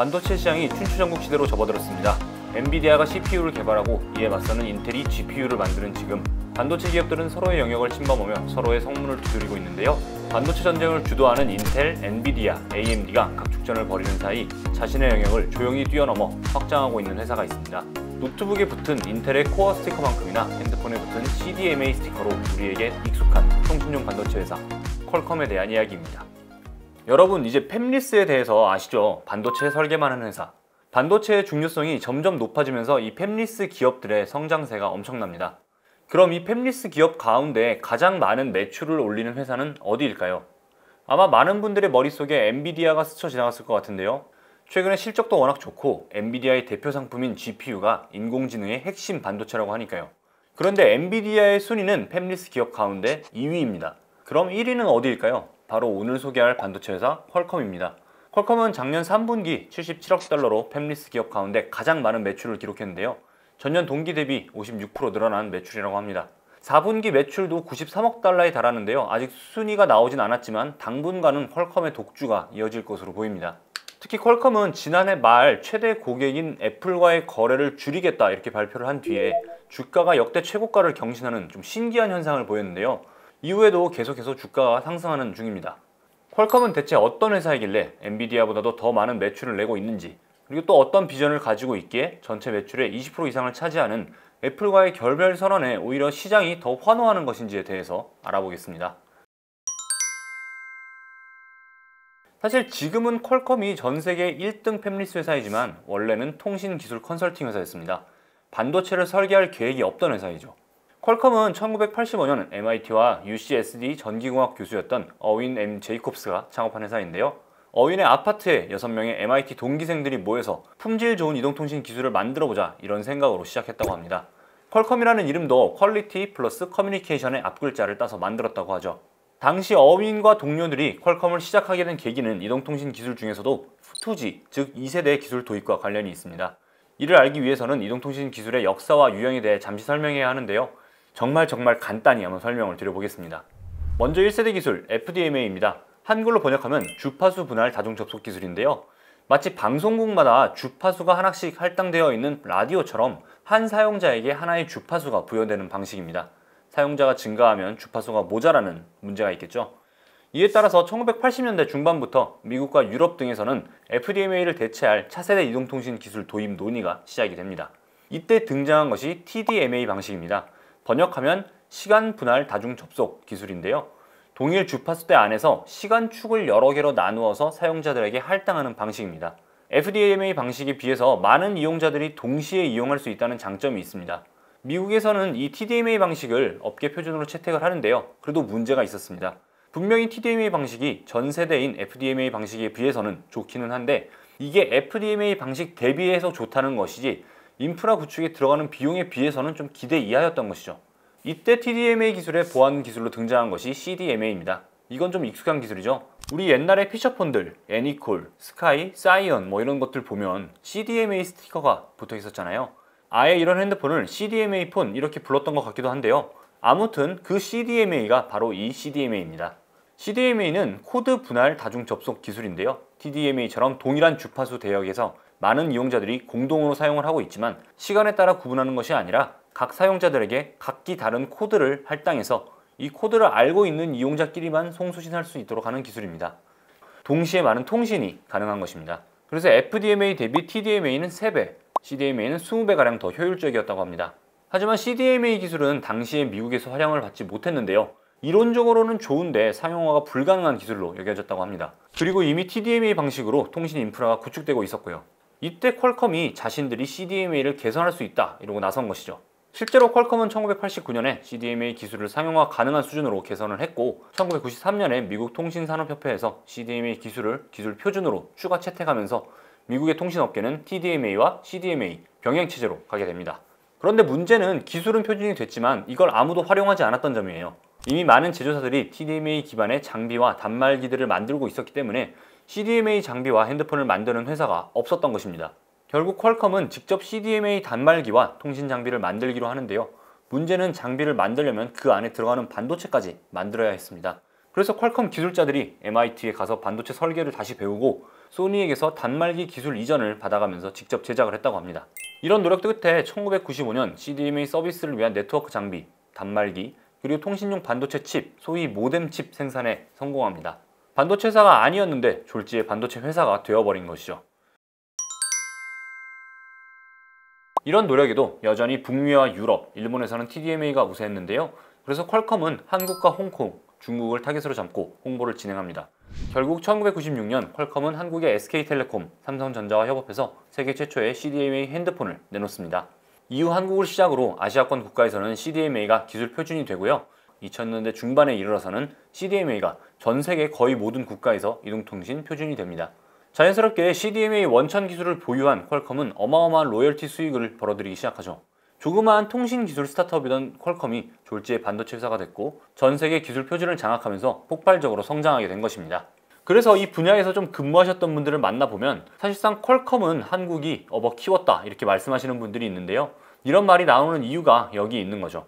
반도체 시장이 춘추전국 시대로 접어들었습니다. 엔비디아가 CPU를 개발하고 이에 맞서는 인텔이 GPU를 만드는 지금, 반도체 기업들은 서로의 영역을 침범하며 서로의 성문을 두드리고 있는데요. 반도체 전쟁을 주도하는 인텔, 엔비디아, AMD가 각축전을 벌이는 사이 자신의 영역을 조용히 뛰어넘어 확장하고 있는 회사가 있습니다. 노트북에 붙은 인텔의 코어 스티커만큼이나 핸드폰에 붙은 CDMA 스티커로 우리에게 익숙한 통신용 반도체 회사 퀄컴에 대한 이야기입니다. 여러분, 이제 팹리스에 대해서 아시죠? 반도체 설계만 하는 회사. 반도체의 중요성이 점점 높아지면서 이 팹리스 기업들의 성장세가 엄청납니다. 그럼 이 팹리스 기업 가운데 가장 많은 매출을 올리는 회사는 어디일까요? 아마 많은 분들의 머릿속에 엔비디아가 스쳐 지나갔을 것 같은데요. 최근에 실적도 워낙 좋고 엔비디아의 대표 상품인 GPU가 인공지능의 핵심 반도체라고 하니까요. 그런데 엔비디아의 순위는 팹리스 기업 가운데 2위입니다. 그럼 1위는 어디일까요? 바로 오늘 소개할 반도체 회사 퀄컴입니다. 퀄컴은 작년 3분기 77억 달러로 팹리스 기업 가운데 가장 많은 매출을 기록했는데요. 전년 동기 대비 56% 늘어난 매출이라고 합니다. 4분기 매출도 93억 달러에 달하는데요. 아직 순위가 나오진 않았지만 당분간은 퀄컴의 독주가 이어질 것으로 보입니다. 특히 퀄컴은 지난해 말 최대 고객인 애플과의 거래를 줄이겠다 이렇게 발표를 한 뒤에 주가가 역대 최고가를 경신하는 좀 신기한 현상을 보였는데요. 이후에도 계속해서 주가가 상승하는 중입니다. 퀄컴은 대체 어떤 회사이길래 엔비디아보다도 더 많은 매출을 내고 있는지, 그리고 또 어떤 비전을 가지고 있기에 전체 매출의 20% 이상을 차지하는 애플과의 결별 선언에 오히려 시장이 더 환호하는 것인지에 대해서 알아보겠습니다. 사실 지금은 퀄컴이 전 세계 1등 팹리스 회사이지만 원래는 통신 기술 컨설팅 회사였습니다. 반도체를 설계할 계획이 없던 회사이죠. 퀄컴은 1985년 MIT와 UCSD 전기공학 교수였던 어윈 M. 제이콥스가 창업한 회사인데요. 어윈의 아파트에 6명의 MIT 동기생들이 모여서 품질 좋은 이동통신 기술을 만들어보자 이런 생각으로 시작했다고 합니다. 퀄컴이라는 이름도 퀄리티 플러스 커뮤니케이션의 앞글자를 따서 만들었다고 하죠. 당시 어윈과 동료들이 퀄컴을 시작하게 된 계기는 이동통신 기술 중에서도 2G, 즉 2세대 기술 도입과 관련이 있습니다. 이를 알기 위해서는 이동통신 기술의 역사와 유형에 대해 잠시 설명해야 하는데요. 정말 간단히 한번 설명을 드려보겠습니다. 먼저 1세대 기술 FDMA입니다. 한글로 번역하면 주파수 분할 다중 접속 기술인데요. 마치 방송국마다 주파수가 하나씩 할당되어 있는 라디오처럼 한 사용자에게 하나의 주파수가 부여되는 방식입니다. 사용자가 증가하면 주파수가 모자라는 문제가 있겠죠. 이에 따라서 1980년대 중반부터 미국과 유럽 등에서는 FDMA를 대체할 차세대 이동통신 기술 도입 논의가 시작이 됩니다. 이때 등장한 것이 TDMA 방식입니다. 번역하면 시간 분할 다중 접속 기술인데요. 동일 주파수대 안에서 시간축을 여러 개로 나누어서 사용자들에게 할당하는 방식입니다. FDMA 방식에 비해서 많은 이용자들이 동시에 이용할 수 있다는 장점이 있습니다. 미국에서는 이 TDMA 방식을 업계 표준으로 채택을 하는데요. 그래도 문제가 있었습니다. 분명히 TDMA 방식이 전 세대인 FDMA 방식에 비해서는 좋기는 한데 이게 FDMA 방식 대비해서 좋다는 것이지 인프라 구축에 들어가는 비용에 비해서는 좀 기대 이하였던 것이죠. 이때 TDMA 기술의 보완 기술로 등장한 것이 CDMA입니다. 이건 좀 익숙한 기술이죠. 우리 옛날에 피처폰들, 애니콜, 스카이, 사이언 이런 것들 보면 CDMA 스티커가 붙어 있었잖아요. 아예 이런 핸드폰을 CDMA 폰 이렇게 불렀던 것 같기도 한데요. 아무튼 그 CDMA가 바로 이 CDMA입니다. CDMA는 코드 분할 다중 접속 기술인데요. TDMA처럼 동일한 주파수 대역에서 많은 이용자들이 공동으로 사용을 하고 있지만 시간에 따라 구분하는 것이 아니라 각 사용자들에게 각기 다른 코드를 할당해서 이 코드를 알고 있는 이용자끼리만 송수신할 수 있도록 하는 기술입니다. 동시에 많은 통신이 가능한 것입니다. 그래서 FDMA 대비 TDMA는 3배, CDMA는 20배가량 더 효율적이었다고 합니다. 하지만 CDMA 기술은 당시에 미국에서 활용을 받지 못했는데요. 이론적으로는 좋은데 상용화가 불가능한 기술로 여겨졌다고 합니다. 그리고 이미 TDMA 방식으로 통신 인프라가 구축되고 있었고요. 이때 퀄컴이 자신들이 CDMA를 개선할 수 있다 이러고 나선 것이죠. 실제로 퀄컴은 1989년에 CDMA 기술을 상용화 가능한 수준으로 개선을 했고 1993년에 미국 통신산업협회에서 CDMA 기술을 기술 표준으로 추가 채택하면서 미국의 통신업계는 TDMA와 CDMA 병행체제로 가게 됩니다. 그런데 문제는 기술은 표준이 됐지만 이걸 아무도 활용하지 않았던 점이에요. 이미 많은 제조사들이 TDMA 기반의 장비와 단말기들을 만들고 있었기 때문에 CDMA 장비와 핸드폰을 만드는 회사가 없었던 것입니다. 결국 퀄컴은 직접 CDMA 단말기와 통신 장비를 만들기로 하는데요. 문제는 장비를 만들려면 그 안에 들어가는 반도체까지 만들어야 했습니다. 그래서 퀄컴 기술자들이 MIT에 가서 반도체 설계를 다시 배우고 소니에게서 단말기 기술 이전을 받아가면서 직접 제작을 했다고 합니다. 이런 노력들 끝에 1995년 CDMA 서비스를 위한 네트워크 장비, 단말기, 그리고 통신용 반도체 칩, 소위 모뎀 칩 생산에 성공합니다. 반도체 회사가 아니었는데 졸지에 반도체 회사가 되어버린 것이죠. 이런 노력에도 여전히 북미와 유럽, 일본에서는 TDMA가 우세했는데요. 그래서 퀄컴은 한국과 홍콩, 중국을 타깃으로 잡고 홍보를 진행합니다. 결국 1996년 퀄컴은 한국의 SK텔레콤, 삼성전자와 협업해서 세계 최초의 CDMA 핸드폰을 내놓습니다. 이후 한국을 시작으로 아시아권 국가에서는 CDMA가 기술 표준이 되고요. 2000년대 중반에 이르러서는 CDMA가 전 세계 거의 모든 국가에서 이동통신 표준이 됩니다. 자연스럽게 CDMA 원천 기술을 보유한 퀄컴은 어마어마한 로열티 수익을 벌어들이기 시작하죠. 조그마한 통신 기술 스타트업이던 퀄컴이 졸지에 반도체 회사가 됐고 전 세계 기술 표준을 장악하면서 폭발적으로 성장하게 된 것입니다. 그래서 이 분야에서 좀 근무하셨던 분들을 만나보면 사실상 퀄컴은 한국이 키웠다 이렇게 말씀하시는 분들이 있는데요. 이런 말이 나오는 이유가 여기 있는 거죠.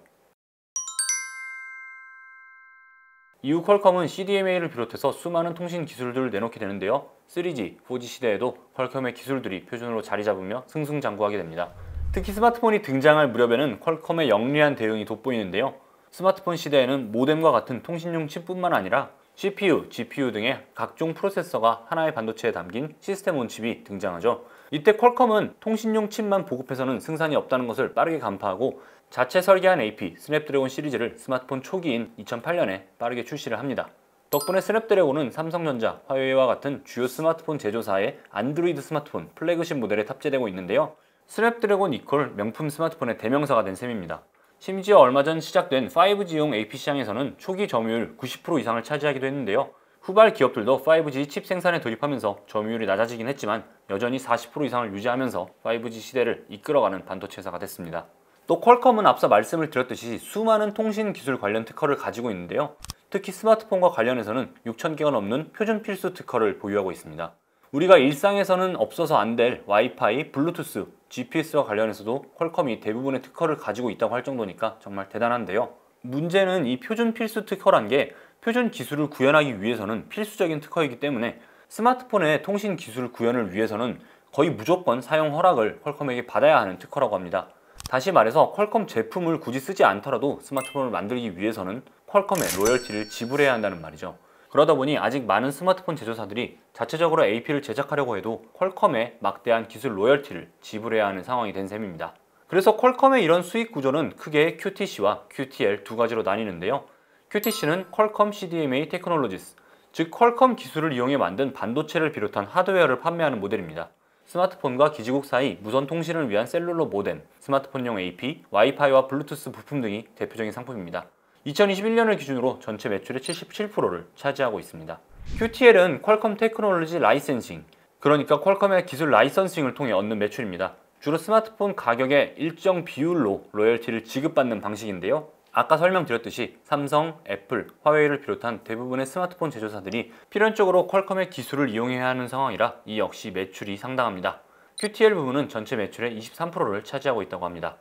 이후 퀄컴은 CDMA를 비롯해서 수많은 통신 기술들을 내놓게 되는데요. 3G, 4G 시대에도 퀄컴의 기술들이 표준으로 자리 잡으며 승승장구하게 됩니다. 특히 스마트폰이 등장할 무렵에는 퀄컴의 영리한 대응이 돋보이는데요. 스마트폰 시대에는 모뎀과 같은 통신용 칩뿐만 아니라 CPU, GPU 등의 각종 프로세서가 하나의 반도체에 담긴 시스템 온 칩이 등장하죠. 이때 퀄컴은 통신용 칩만 보급해서는 승산이 없다는 것을 빠르게 간파하고 자체 설계한 AP, 스냅드래곤 시리즈를 스마트폰 초기인 2008년에 빠르게 출시를 합니다. 덕분에 스냅드래곤은 삼성전자, 화웨이와 같은 주요 스마트폰 제조사의 안드로이드 스마트폰 플래그십 모델에 탑재되고 있는데요. 스냅드래곤 이퀄 명품 스마트폰의 대명사가 된 셈입니다. 심지어 얼마 전 시작된 5G용 AP 시장에서는 초기 점유율 90% 이상을 차지하기도 했는데요. 후발 기업들도 5G 칩 생산에 돌입하면서 점유율이 낮아지긴 했지만 여전히 40% 이상을 유지하면서 5G 시대를 이끌어가는 반도체 회사가 됐습니다. 또 퀄컴은 앞서 말씀을 드렸듯이 수많은 통신 기술 관련 특허를 가지고 있는데요. 특히 스마트폰과 관련해서는 6,000개가 넘는 표준 필수 특허를 보유하고 있습니다. 우리가 일상에서는 없어서 안 될 와이파이, 블루투스, GPS와 관련해서도 퀄컴이 대부분의 특허를 가지고 있다고 할 정도니까 정말 대단한데요. 문제는 이 표준 필수 특허란 게 표준 기술을 구현하기 위해서는 필수적인 특허이기 때문에 스마트폰의 통신 기술 구현을 위해서는 거의 무조건 사용 허락을 퀄컴에게 받아야 하는 특허라고 합니다. 다시 말해서 퀄컴 제품을 굳이 쓰지 않더라도 스마트폰을 만들기 위해서는 퀄컴의 로열티를 지불해야 한다는 말이죠. 그러다 보니 아직 많은 스마트폰 제조사들이 자체적으로 AP를 제작하려고 해도 퀄컴의 막대한 기술 로열티를 지불해야 하는 상황이 된 셈입니다. 그래서 퀄컴의 이런 수익 구조는 크게 QTC와 QTL 두 가지로 나뉘는데요. QTC는 퀄컴 CDMA 테크놀로지스, 즉 퀄컴 기술을 이용해 만든 반도체를 비롯한 하드웨어를 판매하는 모델입니다. 스마트폰과 기지국 사이 무선 통신을 위한 셀룰러 모뎀, 스마트폰용 AP, 와이파이와 블루투스 부품 등이 대표적인 상품입니다. 2021년을 기준으로 전체 매출의 77%를 차지하고 있습니다. QTL은 퀄컴 테크놀로지 라이센싱, 그러니까 퀄컴의 기술 라이선싱을 통해 얻는 매출입니다. 주로 스마트폰 가격의 일정 비율로 로열티를 지급받는 방식인데요. 아까 설명드렸듯이 삼성, 애플, 화웨이를 비롯한 대부분의 스마트폰 제조사들이 필연적으로 퀄컴의 기술을 이용해야 하는 상황이라 이 역시 매출이 상당합니다. QTL 부분은 전체 매출의 23%를 차지하고 있다고 합니다.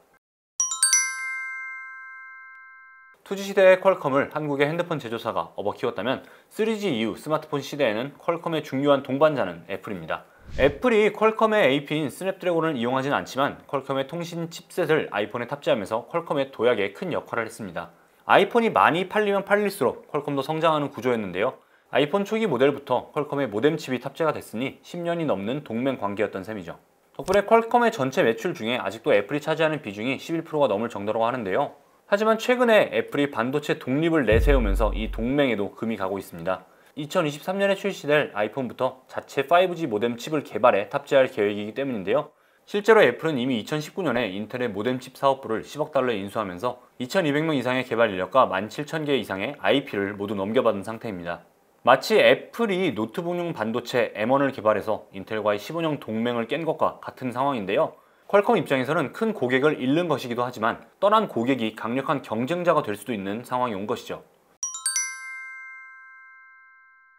2G 시대의 퀄컴을 한국의 핸드폰 제조사가 키웠다면 3G 이후 스마트폰 시대에는 퀄컴의 중요한 동반자는 애플입니다. 애플이 퀄컴의 AP인 스냅드래곤을 이용하진 않지만 퀄컴의 통신 칩셋을 아이폰에 탑재하면서 퀄컴의 도약에 큰 역할을 했습니다. 아이폰이 많이 팔리면 팔릴수록 퀄컴도 성장하는 구조였는데요. 아이폰 초기 모델부터 퀄컴의 모뎀 칩이 탑재가 됐으니 10년이 넘는 동맹 관계였던 셈이죠. 덕분에 퀄컴의 전체 매출 중에 아직도 애플이 차지하는 비중이 11%가 넘을 정도라고 하는데요. 하지만 최근에 애플이 반도체 독립을 내세우면서 이 동맹에도 금이 가고 있습니다. 2023년에 출시될 아이폰부터 자체 5G 모뎀 칩을 개발해 탑재할 계획이기 때문인데요. 실제로 애플은 이미 2019년에 인텔의 모뎀 칩 사업부를 10억 달러에 인수하면서 2200명 이상의 개발 인력과 17,000개 이상의 IP를 모두 넘겨받은 상태입니다. 마치 애플이 노트북용 반도체 M1을 개발해서 인텔과의 15년 동맹을 깬 것과 같은 상황인데요. 퀄컴 입장에서는 큰 고객을 잃는 것이기도 하지만 떠난 고객이 강력한 경쟁자가 될 수도 있는 상황이 온 것이죠.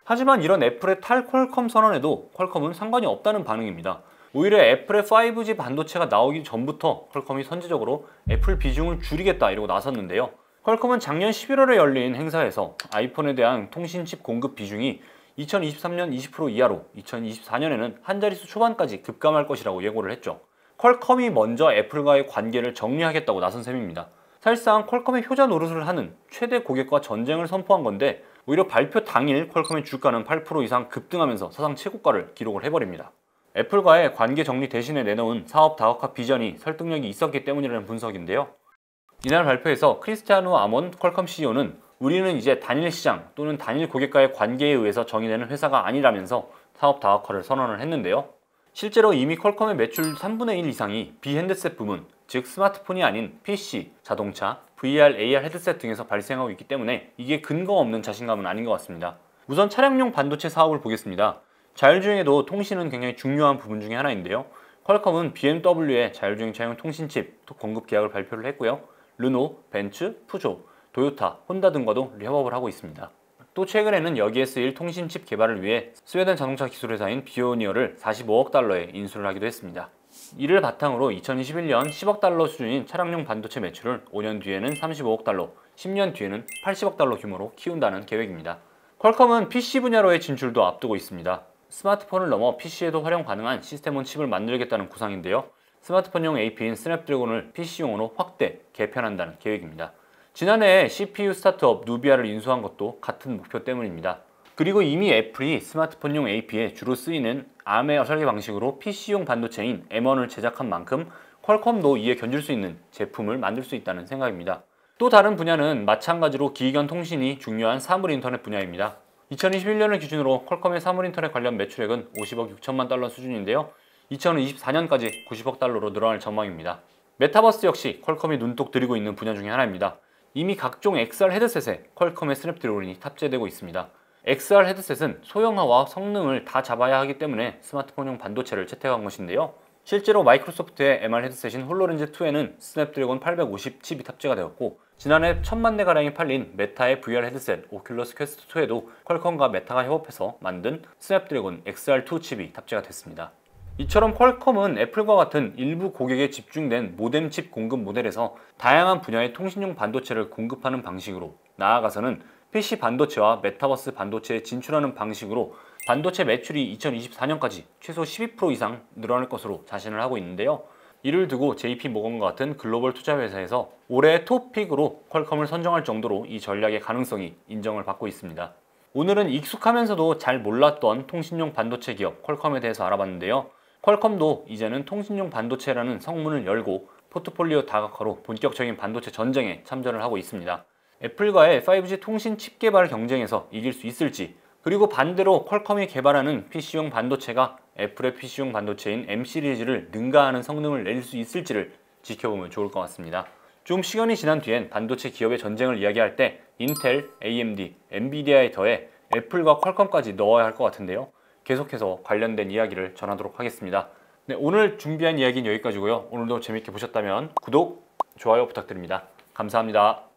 하지만 이런 애플의 탈퀄컴 선언에도 퀄컴은 상관이 없다는 반응입니다. 오히려 애플의 5G 반도체가 나오기 전부터 퀄컴이 선제적으로 애플 비중을 줄이겠다 이러고 나섰는데요. 퀄컴은 작년 11월에 열린 행사에서 아이폰에 대한 통신칩 공급 비중이 2023년 20% 이하로 2024년에는 한 자릿수 초반까지 급감할 것이라고 예고를 했죠. 퀄컴이 먼저 애플과의 관계를 정리하겠다고 나선 셈입니다. 사실상 퀄컴의 효자 노릇을 하는 최대 고객과 전쟁을 선포한 건데 오히려 발표 당일 퀄컴의 주가는 8% 이상 급등하면서 사상 최고가를 기록을 해버립니다. 애플과의 관계 정리 대신에 내놓은 사업 다각화 비전이 설득력이 있었기 때문이라는 분석인데요. 이날 발표에서 크리스티아누 아몬 퀄컴 CEO는 우리는 이제 단일 시장 또는 단일 고객과의 관계에 의해서 정의되는 회사가 아니라면서 사업 다각화를 선언을 했는데요. 실제로 이미 퀄컴의 매출 3분의 1 이상이 비핸드셋 부문, 즉 스마트폰이 아닌 PC, 자동차, VR, AR 헤드셋 등에서 발생하고 있기 때문에 이게 근거 없는 자신감은 아닌 것 같습니다. 우선 차량용 반도체 사업을 보겠습니다. 자율주행에도 통신은 굉장히 중요한 부분 중에 하나인데요. 퀄컴은 BMW의 자율주행차용 통신칩 공급 계약을 발표를 했고요. 르노, 벤츠, 푸조, 도요타, 혼다 등과도 협업을 하고 있습니다. 또 최근에는 여기에 쓰일 통신칩 개발을 위해 스웨덴 자동차 기술회사인 비오니어를 45억 달러에 인수를 하기도 했습니다. 이를 바탕으로 2021년 10억 달러 수준인 차량용 반도체 매출을 5년 뒤에는 35억 달러, 10년 뒤에는 80억 달러 규모로 키운다는 계획입니다. 퀄컴은 PC 분야로의 진출도 앞두고 있습니다. 스마트폰을 넘어 PC에도 활용 가능한 시스템온 칩을 만들겠다는 구상인데요. 스마트폰용 AP인 스냅드래곤을 PC용으로 확대, 개편한다는 계획입니다. 지난해 CPU 스타트업 누비아를 인수한 것도 같은 목표 때문입니다. 그리고 이미 애플이 스마트폰용 AP에 주로 쓰이는 ARM의 설계 방식으로 PC용 반도체인 M1을 제작한 만큼 퀄컴도 이에 견줄 수 있는 제품을 만들 수 있다는 생각입니다. 또 다른 분야는 마찬가지로 기기간 통신이 중요한 사물 인터넷 분야입니다. 2021년을 기준으로 퀄컴의 사물 인터넷 관련 매출액은 50억 6천만 달러 수준인데요. 2024년까지 90억 달러로 늘어날 전망입니다. 메타버스 역시 퀄컴이 눈독 들이고 있는 분야 중에 하나입니다. 이미 각종 XR 헤드셋에 퀄컴의 스냅드래곤이 탑재되고 있습니다. XR 헤드셋은 소형화와 성능을 다 잡아야 하기 때문에 스마트폰용 반도체를 채택한 것인데요. 실제로 마이크로소프트의 MR 헤드셋인 홀로렌즈2에는 스냅드래곤 850 칩이 탑재가 되었고 지난해 1000만 대가량이 팔린 메타의 VR 헤드셋 오큘러스 퀘스트2에도 퀄컴과 메타가 협업해서 만든 스냅드래곤 XR2 칩이 탑재가 됐습니다. 이처럼 퀄컴은 애플과 같은 일부 고객에 집중된 모뎀 칩 공급 모델에서 다양한 분야의 통신용 반도체를 공급하는 방식으로 나아가서는 PC 반도체와 메타버스 반도체에 진출하는 방식으로 반도체 매출이 2024년까지 최소 12% 이상 늘어날 것으로 자신을 하고 있는데요. 이를 두고 JP모건과 같은 글로벌 투자회사에서 올해 톱픽으로 퀄컴을 선정할 정도로 이 전략의 가능성이 인정을 받고 있습니다. 오늘은 익숙하면서도 잘 몰랐던 통신용 반도체 기업 퀄컴에 대해서 알아봤는데요. 퀄컴도 이제는 통신용 반도체라는 성문을 열고 포트폴리오 다각화로 본격적인 반도체 전쟁에 참전을 하고 있습니다. 애플과의 5G 통신 칩 개발 경쟁에서 이길 수 있을지, 그리고 반대로 퀄컴이 개발하는 PC용 반도체가 애플의 PC용 반도체인 M 시리즈를 능가하는 성능을 낼 수 있을지를 지켜보면 좋을 것 같습니다. 좀 시간이 지난 뒤엔 반도체 기업의 전쟁을 이야기할 때 인텔, AMD, 엔비디아에 더해 애플과 퀄컴까지 넣어야 할 것 같은데요. 계속해서 관련된 이야기를 전하도록 하겠습니다. 네, 오늘 준비한 이야기는 여기까지고요. 오늘도 재밌게 보셨다면 구독, 좋아요 부탁드립니다. 감사합니다.